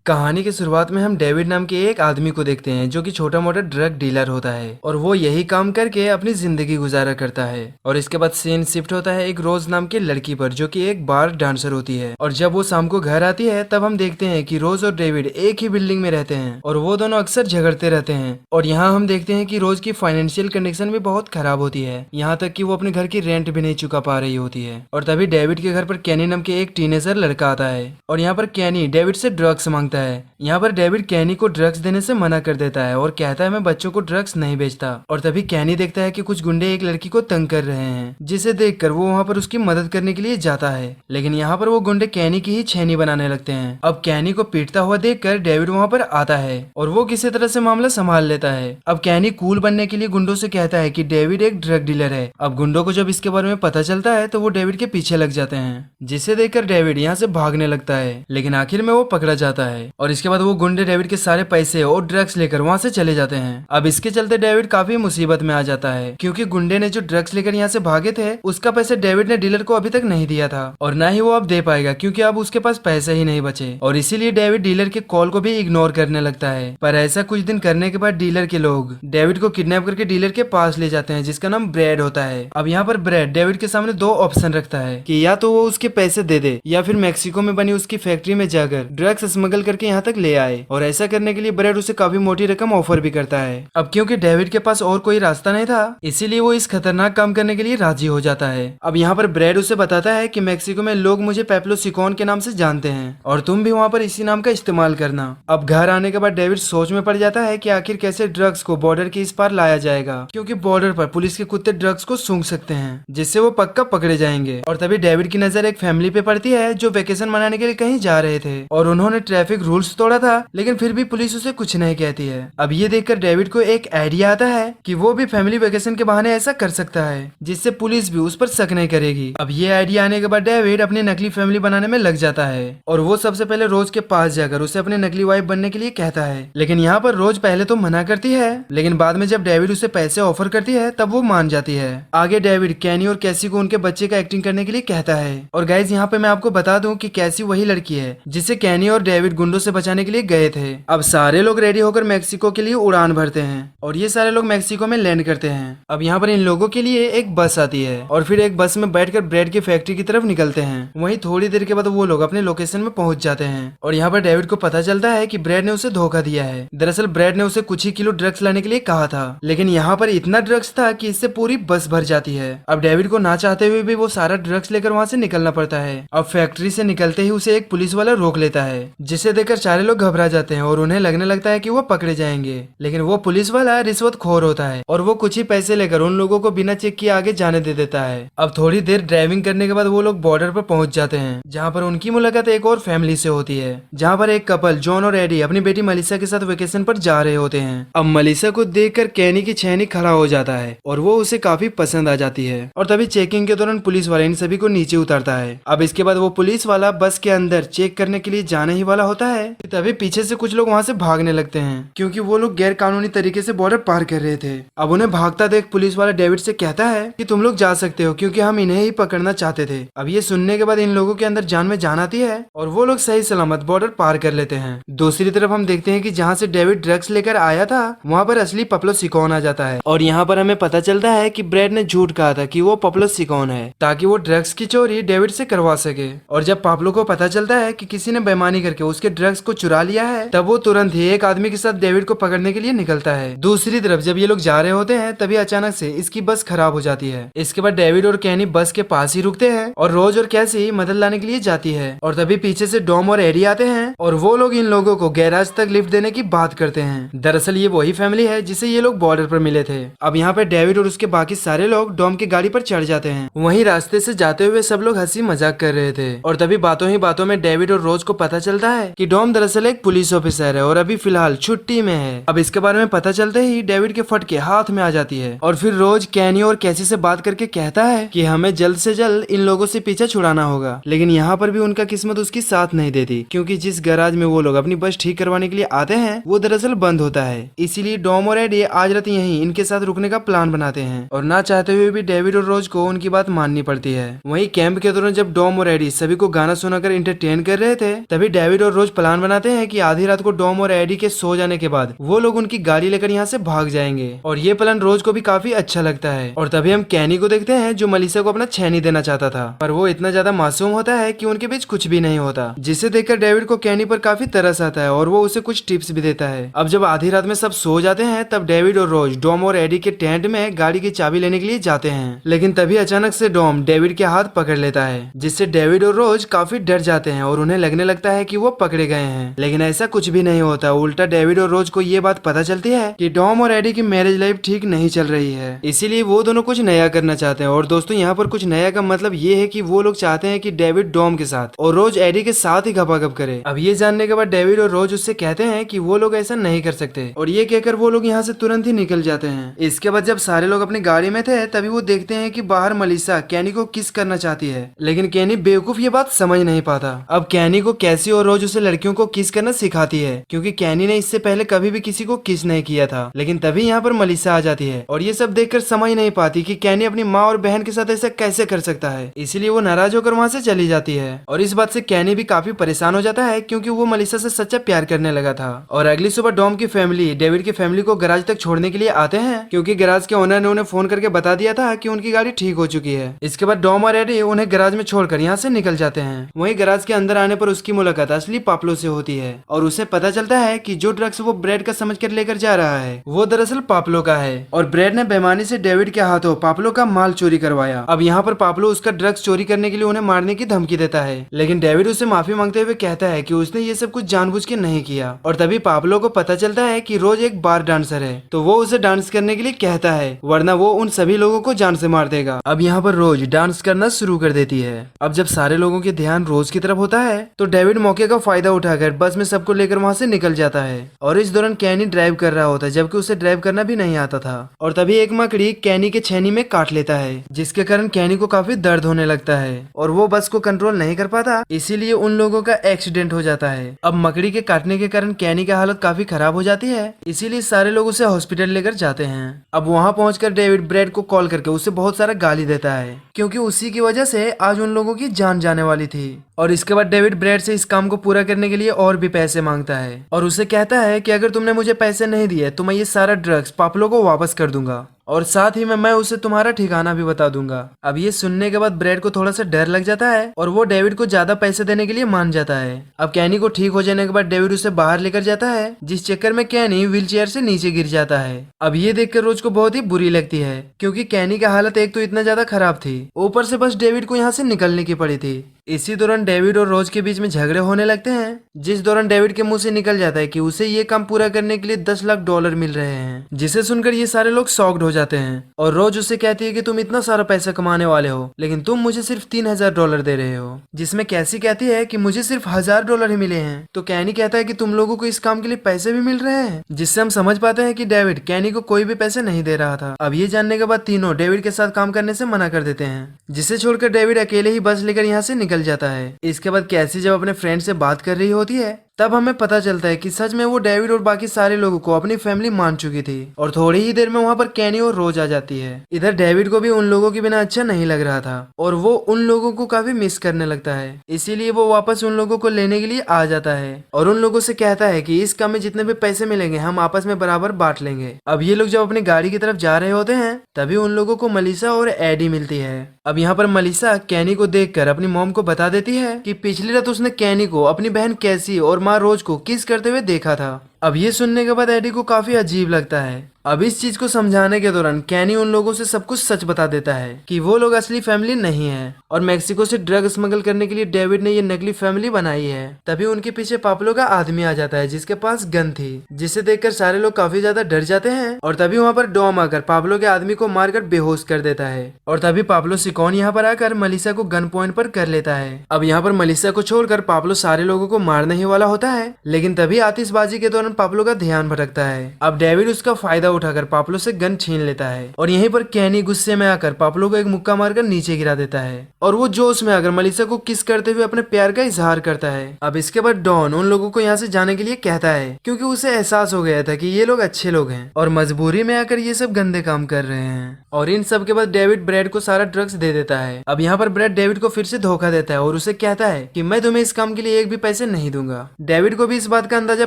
कहानी की शुरुआत में हम डेविड नाम के एक आदमी को देखते हैं जो कि छोटा मोटा ड्रग डीलर होता है और वो यही काम करके अपनी जिंदगी गुजारा करता है। और इसके बाद सीन शिफ्ट होता है एक रोज नाम की लड़की पर जो कि एक बार डांसर होती है। और जब वो शाम को घर आती है तब हम देखते हैं कि रोज और डेविड एक ही बिल्डिंग में रहते हैं और वो दोनों अक्सर झगड़ते रहते हैं। और यहाँ हम देखते हैं कि रोज की फाइनेंशियल कंडीशन भी बहुत खराब होती है, यहाँ तक कि वो अपने घर की रेंट भी नहीं चुका पा रही होती है। और तभी डेविड के घर पर कैनी नाम के एक टीनेजर लड़का आता है और यहाँ पर कैनी डेविड से ड्रग्स मांगता है। यहाँ पर डेविड कैनी को ड्रग्स देने से मना कर देता है और कहता है मैं बच्चों को ड्रग्स नहीं बेचता। और तभी कैनी देखता है कि कुछ गुंडे एक लड़की को तंग कर रहे हैं, जिसे देखकर वो वहाँ पर उसकी मदद करने के लिए जाता है। लेकिन यहाँ पर वो गुंडे कैनी की ही छेनी बनाने लगते हैं। अब कैनी को पीटता हुआ देखकर डेविड वहाँ पर आता है और वो किसी तरह से मामला संभाल लेता है। अब कैनी कूल बनने के लिए गुंडों से कहता है कि डेविड एक ड्रग डीलर है। अब गुंडों को जब इसके बारे में पता चलता है तो वो डेविड के पीछे लग जाते हैं, जिसे देखकर डेविड यहाँ से भागने लगता है। लेकिन आखिर में वो पकड़ा जाता है और इसके बाद वो गुंडे डेविड के सारे पैसे और ड्रग्स लेकर वहाँ से चले जाते हैं। अब इसके चलते डेविड काफी मुसीबत में आ जाता है, क्योंकि गुंडे ने जो ड्रग्स लेकर यहाँ से भागे थे उसका पैसे डेविड ने डीलर को अभी तक नहीं दिया था और न ही वो अब दे पाएगा, क्योंकि अब उसके पास पैसे ही नहीं बचे। और इसीलिए डेविड डीलर के कॉल को भी इग्नोर करने लगता है। पर ऐसा कुछ दिन करने के बाद डीलर के लोग डेविड को किडनैप करके डीलर के पास ले जाते हैं, जिसका नाम ब्रैड होता है। अब यहाँ पर ब्रैड डेविड के सामने दो ऑप्शन रखता है कि या तो वो उसके पैसे दे दे या फिर मेक्सिको में बनी उसकी फैक्ट्री में जाकर ड्रग्स स्मगल करके यहाँ तक ले आए। और ऐसा करने के लिए ब्रैड उसे काफी मोटी रकम ऑफर भी करता है। अब क्योंकि डेविड के पास और कोई रास्ता नहीं था, इसीलिए वो इस खतरनाक काम करने के लिए राजी हो जाता है। अब यहाँ पर ब्रैड उसे बताता है कि मेक्सिको में लोग मुझे पेप्लो सिकोन के नाम से जानते हैं और तुम भी वहाँ पर इसी नाम का इस्तेमाल करना। अब घर आने के बाद डेविड सोच में पड़ जाता है कि आखिर कैसे ड्रग्स को बॉर्डर के इस पार लाया जाएगा, क्योंकि बॉर्डर पर पुलिस के कुत्ते ड्रग्स को सूंघ सकते हैं, जिससे वो पक्का पकड़े जाएंगे। और तभी डेविड की नजर एक फैमिली पे पड़ती है जो वेकेशन मनाने के लिए कहीं जा रहे थे और उन्होंने ट्रैफिक रूल्स तोड़ा था, लेकिन फिर भी पुलिस उसे कुछ नहीं कहती है। अब ये देखकर डेविड को एक आइडिया आता है कि वो भी फैमिली वेकेशन के बहाने ऐसा कर सकता है, जिससे पुलिस भी उस पर शक नहीं करेगी। अब ये आइडिया आने के बाद डेविड अपनी नकली फैमिली बनाने में लग जाता है और वो सबसे पहले रोज के पास जाकर उसे अपनी नकली वाइफ बनने के लिए कहता है। लेकिन यहाँ पर रोज पहले तो मना करती है, लेकिन बाद में जब डेविड उसे पैसे ऑफर करती है तब वो मान जाती है। आगे डेविड कैनी और कैसी को उनके बच्चे का एक्टिंग करने के लिए कहता है। और गाइज यहाँ पे मैं आपको बता दूं कि कैसी वही लड़की है जिसे कैनी और डेविड गुंडों से बचाने के लिए गए थे। अब सारे लोग रेडी होकर मेक्सिको के लिए उड़ान भरते हैं और ये सारे लोग मेक्सिको में लैंड करते हैं। अब यहाँ पर इन लोगों के लिए एक बस आती है और फिर एक बस में बैठकर ब्रेड की फैक्ट्री की तरफ निकलते हैं। वहीं थोड़ी देर के बाद वो लोग अपने लोकेशन में पहुंच जाते हैं और यहाँ पर डेविड को पता चलता है कि ब्रेड ने उसे धोखा दिया है। दरअसल ब्रेड ने उसे कुछ ही किलो ड्रग्स लाने के लिए कहा था, लेकिन यहाँ पर इतना ड्रग्स था कि इससे पूरी बस भर जाती है। अब डेविड को ना चाहते हुए भी वो सारा ड्रग्स लेकर वहाँ से निकलना पड़ता है। अब फैक्ट्री से निकलते ही उसे एक पुलिस वाला रोक लेता है, जिसे देखकर सारे लोग घबरा जाते हैं और उन्हें लगने लगता है कि वो पकड़े जाएंगे। लेकिन वो पुलिस वाला रिश्वतखोर होता है और वो कुछ ही पैसे लेकर उन लोगों को बिना चेक किए आगे जाने दे देता है। अब थोड़ी देर ड्राइविंग करने के बाद वो लोग बॉर्डर पर पहुंच जाते हैं, जहाँ पर उनकी मुलाकात एक और फैमिली से होती है, जहाँ पर एक कपल जॉन और एडी अपनी बेटी मलिसा के साथ वेकेशन पर जा रहे होते हैं। अब मलिसा को देखकर कैनी की छेनी खड़ा हो जाता है और वो उसे काफी पसंद आ जाती है। और तभी चेकिंग के दौरान पुलिस वाला इन सभी को नीचे उतारता है। अब इसके बाद वो पुलिस वाला बस के अंदर चेक करने के लिए जाने ही वाला होता है, तभी पीछे से कुछ लोग वहाँ से भागने लगते हैं, क्योंकि वो लोग गैर कानूनी तरीके से बॉर्डर पार कर रहे थे। अब उन्हें भागता देख पुलिस वाला डेविड से कहता है कि तुम लोग जा सकते हो, क्योंकि हम इन्हें ही पकड़ना चाहते थे। अब ये सुनने के बाद इन लोगों के अंदर जान में जान आती है और वो लोग सही सलामत बॉर्डर पार कर लेते हैं। दूसरी तरफ हम देखते हैं कि जहाँ से डेविड ड्रग्स लेकर आया था वहाँ पर असली पप्लो सिकोन आ जाता है और यहाँ पर हमें पता चलता है कि ब्रैड ने झूठ कहा था कि वो पप्लो सिकोन है, ताकि वो ड्रग्स की चोरी डेविड से करवा सके। और जब पाब्लो को पता चलता है कि किसी ने बेईमानी करके उसके ड्रग्स को चुरा लिया है, तब वो तुरंत ही एक आदमी के साथ डेविड को पकड़ने के लिए निकलता है। दूसरी तरफ जब ये लोग जा रहे होते हैं तभी अचानक से इसकी बस खराब हो जाती है। इसके बाद डेविड और कैनी बस के पास ही रुकते हैं और रोज और कैसी मदद लाने के लिए जाती है। और तभी पीछे से डॉम और एडी आते हैं और वो लोग इन लोगों को गैराज तक लिफ्ट देने की बात करते हैं। दरअसल ये वही फैमिली है जिसे ये लोग बॉर्डर पर मिले थे। अब यहाँ पे डेविड और उसके बाकी सारे लोग डॉम की गाड़ी पर चढ़ जाते हैं। वहीं रास्ते से जाते हुए सब लोग हंसी मजाक कर रहे थे और तभी बातों ही बातों में डेविड और रोज को पता चलता है कि डॉम दरअसल एक पुलिस ऑफिसर है और अभी फिलहाल छुट्टी में है। अब इसके बारे में पता चलते ही डेविड के फटके हाथ में आ जाती है और फिर रोज कैनी और कैसी से बात करके कहता है कि हमें जल्द से जल्द इन लोगों से पीछा छुड़ाना होगा। लेकिन यहाँ पर भी उनका किस्मत उसकी साथ नहीं देती, क्योंकि जिस गैराज में वो लोग अपनी बस ठीक करवाने के लिए आते हैं वो दरअसल बंद होता है। इसीलिए डॉम और एडी आज रात यहीं इनके साथ रुकने का प्लान बनाते हैं और ना चाहते हुए भी डेविड और रोज को उनकी बात माननी पड़ती है। वहीं कैंप के दौरान जब डॉम और एडी सभी को गाना सुनाकर एंटरटेन कर रहे थे, तभी डेविड और रोज प्लान बनाते हैं कि आधी रात को डॉम और एडी के सो जाने के बाद वो लोग उनकी गाड़ी लेकर यहाँ से भाग जाएंगे और ये प्लान रोज को भी काफी अच्छा लगता है। और तभी हम कैनी को देखते हैं जो मलिसा को अपना छेनी देना चाहता था, पर वो इतना ज्यादा मासूम होता है कि उनके बीच कुछ भी नहीं होता, जिसे देखकर डेविड को कैनी पर काफी तरस आता है और वो उसे कुछ टिप्स भी देता है। अब जब आधी रात में सब सो जाते हैं तब डेविड और रोज डॉम और एडी के टेंट में गाड़ी की चाबी लेने के लिए जाते हैं, लेकिन तभी अचानक से डॉम डेविड के हाथ पकड़ लेता है, जिससे डेविड और रोज काफी डर जाते हैं और उन्हें लगने लगता है कि वो पकड़े गए हैं। लेकिन ऐसा कुछ भी नहीं होता, उल्टा डेविड और रोज को ये बात पता चलती है कि डॉम और एडी की मैरिज लाइफ ठीक नहीं चल रही है, इसीलिए वो दोनों कुछ नया करना चाहते हैं। और दोस्तों यहाँ पर कुछ नया का मतलब ये है कि वो लोग चाहते हैं कि डेविड डॉम के साथ और रोज एडी के साथ ही गपागप करे। अब ये जानने के बाद डेविड और रोज उससे कहते हैं कि वो लोग ऐसा नहीं कर सकते और ये कहकर वो लोग यहाँ से तुरंत ही निकल जाते हैं। इसके बाद जब सारे लोग अपनी गाड़ी में थे तभी वो देखते हैं कि बाहर मलिसा कैनी को किस करना चाहती है, लेकिन कैनी बेवकूफ ये बात समझ नहीं पाता। अब कैनी को कैसी और रोज उसे लड़कियों को किस करना सिखाती है, क्योंकि कैनी ने इससे पहले कभी भी किसी को किस नहीं किया था। लेकिन तभी यहाँ पर मलिसा आ जाती है और ये सब देखकर समझ नहीं पाती कि कैनी अपनी माँ और बहन के साथ ऐसा कैसे कर सकता है, इसीलिए वो नाराज होकर वहाँ से चली जाती है। और इस बात से कैनी भी काफी परेशान हो जाता है क्योंकि वो मलिसा से सच्चा प्यार करने लगा था। और अगली सुबह डॉम की फैमिली डेविड की फैमिली को गैराज तक छोड़ने के लिए आते हैं, क्योंकि गैराज के ओनर ने उन्हें फोन करके बता दिया था कि उनकी गाड़ी ठीक हो चुकी है। इसके बाद डॉम और एडी उन्हें गैराज में छोड़कर यहाँ से निकल जाते हैं। वहीं गैराज के अंदर आने पर उसकी मुलाकात असली पाप्लो से होती है और उसे पता चलता है कि जो ड्रग्स वो ब्रेड का समझकर लेकर जा रहा है वो दरअसल पाप्लो का है और ब्रेड ने बेईमानी से डेविड के हाथों पाप्लो का माल चोरी करवाया। अब यहाँ पर पाप्लो उसका ड्रग्स चोरी करने के लिए उन्हें मारने की धमकी देता है, लेकिन डेविड उसे माफी मांगते हुए कहता है कि उसने ये सब कुछ जानबूझ के नहीं किया। और तभी पाप्लो को पता चलता है कि रोज एक बार डांसर है, तो वो उसे डांस करने के लिए कहता है, वरना वो उन सभी लोगों को जान से मार देगा। अब यहाँ पर रोज डांस करना शुरू कर देती है। अब जब सारे लोगों के ध्यान रोज की तरफ होता है तो डेविड मौके का फायदा उठाकर बस में सबको लेकर वहाँ से निकल जाता है और इस दौरान कैनी ड्राइव कर रहा होता है, जबकि उसे ड्राइव करना भी नहीं आता था। और तभी एक मकड़ी कैनी के छेनी में काट लेता है, जिसके कारण कैनी को काफी दर्द होने लगता है और वो बस को कंट्रोल नहीं कर पाता, इसीलिए उन लोगों का एक्सीडेंट हो जाता है। अब मकड़ी के काटने के कारण कैनी की हालत काफी खराब हो जाती है, इसीलिए सारे लोग उसे हॉस्पिटल लेकर जाते हैं। अब वहाँ पहुंचकर डेविड ब्रेड को कॉल करके उसे बहुत सारा गाली देता है, क्योंकि उसी की वजह से आज उन लोगों की जान जाने वाली थी। और इसके बाद डेविड ब्रेड से इस काम को पूरा करने के लिए और भी पैसे मांगता है और उसे कहता है कि अगर तुमने मुझे पैसे नहीं दिए तो मैं ये सारा ड्रग्स पाप्लो को वापस कर दूंगा और साथ ही में मैं उसे तुम्हारा ठिकाना भी बता दूंगा। अब ये सुनने के बाद ब्रेड को थोड़ा सा डर लग जाता है और वो डेविड को ज्यादा पैसे देने के लिए मान जाता है। अब कैनी को ठीक हो जाने के बाद डेविड उसे बाहर लेकर जाता है, जिस चक्कर में कैनी व्हील चेयर से नीचे गिर जाता है। अब ये देखकर रोज को बहुत ही बुरी लगती है, क्योंकि कैनी का हालत एक तो इतना ज्यादा खराब थी, ऊपर से बस डेविड को यहाँ से निकलने की पड़ी थी। इसी दौरान डेविड और रोज के बीच में झगड़े होने लगते हैं, जिस दौरान डेविड के मुंह से निकल जाता है कि उसे ये काम पूरा करने के लिए 10 लाख डॉलर मिल रहे हैं, जिसे सुनकर ये सारे लोग शॉक्ड हो जाते हैं। और रोज उससे कहती है कि तुम इतना सारा पैसा कमाने वाले हो, लेकिन तुम मुझे सिर्फ 3000 डॉलर दे रहे हो, जिसमें कैसी कहती है कि मुझे सिर्फ 1000 डॉलर ही मिले हैं। तो कैनी कहता है कि तुम लोगों को इस काम के लिए पैसे भी मिल रहे हैं, जिससे हम समझ पाते हैं कि डेविड कैनी को कोई भी पैसे नहीं दे रहा था। अब ये जानने के बाद तीनों डेविड के साथ काम करने से मना कर देते हैं, जिसे छोड़कर डेविड अकेले ही बस लेकर यहाँ से निकल जाता है। इसके बाद कैसी जब अपने फ्रेंड से बात कर रही होती है तब हमें पता चलता है कि सच में वो डेविड और बाकी सारे लोगों को अपनी फैमिली मान चुकी थी और थोड़ी ही देर में वहाँ पर कैनी और रोज आ जाती है। इधर डेविड को भी उन लोगों के बिना अच्छा नहीं लग रहा था और वो उन लोगों को काफी मिस करने लगता है, इसीलिए वो वापस उन लोगों को लेने के लिए आ जाता है और उन लोगों से कहता है कि इस काम में जितने भी पैसे मिलेंगे हम आपस में बराबर बांट लेंगे। अब ये लोग जब अपनी गाड़ी की तरफ जा रहे होते हैं तभी उन लोगों को मलिसा और एडी मिलती है। अब यहाँ पर मलिसा कैनी को देखकर अपनी मॉम को बता देती है कि पिछली रात उसने कैनी को अपनी बहन कैसी और माँ रोज को किस करते हुए देखा था। अब ये सुनने के बाद एडी को काफी अजीब लगता है। अब इस चीज को समझाने के दौरान कैनी उन लोगों से सब कुछ सच बता देता है कि वो लोग असली फैमिली नहीं है और मेक्सिको से ड्रग स्मगल करने के लिए डेविड ने ये नकली फैमिली बनाई है। तभी उनके पीछे पाप्लो का आदमी आ जाता है जिसके पास गन थी, जिसे देखकर सारे लोग काफी ज्यादा डर जाते हैं और तभी वहाँ पर डॉम आकर पाप्लो के आदमी को मारकर बेहोश कर देता है और तभी पाप्लो सिकोन यहाँ पर आकर मलिसा को गन पॉइंट पर कर लेता है। अब यहाँ पर मलिसा को छोड़कर पाप्लो सारे लोगों को मारने ही वाला होता है, लेकिन तभी आतिशबाजी के दौरान पाप्लो का ध्यान भटकता है। अब डेविड उसका फायदा उठाकर पाब्लो से गन छीन लेता है और यहीं पर कैनी गुस्से में आकर पाब्लो को एक मुक्का मारकर नीचे गिरा देता है और वो जोश में आकर मलिसा को किस करते हुए अपने प्यार का इजहार करता है। अब इसके बाद डॉन उन लोगों को यहाँ से जाने के लिए कहता है क्योंकि उसे एहसास हो गया था कि ये लोग अच्छे लोग हैं और मजबूरी में आकर ये सब गंदे काम कर रहे हैं। और इन सब के बाद डेविड ब्रैड को सारा ड्रग्स दे देता है। अब यहाँ पर ब्रैड डेविड को फिर से धोखा देता है और उसे कहता है कि मैं तुम्हें इस काम के लिए एक भी पैसे नहीं दूंगा। डेविड को भी इस बात का अंदाजा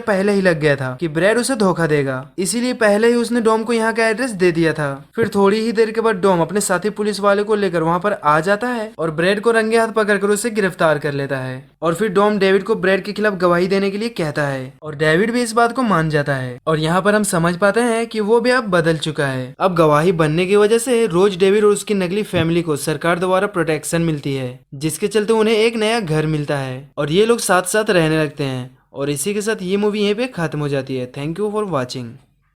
पहले ही लग गया था कि ब्रैड उसे धोखा देगा, इसीलिए पहले ही उसने डॉम को यहाँ का एड्रेस दे दिया था। फिर थोड़ी ही देर के बाद डॉम अपने साथी पुलिस वाले को लेकर वहाँ पर आ जाता है और ब्रैड को रंगे हाथ पकड़कर उसे गिरफ्तार कर लेता है। और फिर डॉम डेविड को ब्रैड के खिलाफ गवाही देने के लिए कहता है और डेविड भी इस बात को मान जाता है। और यहाँ पर हम समझ पाते हैं कि वो भी अब बदल चुका है। अब गवाही बनने की वजह से रोज डेविड और उसकी नकली फैमिली को सरकार द्वारा प्रोटेक्शन मिलती है, जिसके चलते उन्हें एक नया घर मिलता है और ये लोग साथ साथ रहने लगते हैं। और इसी के साथ ये मूवी यहीं पे खत्म हो जाती है। Thank you for watching.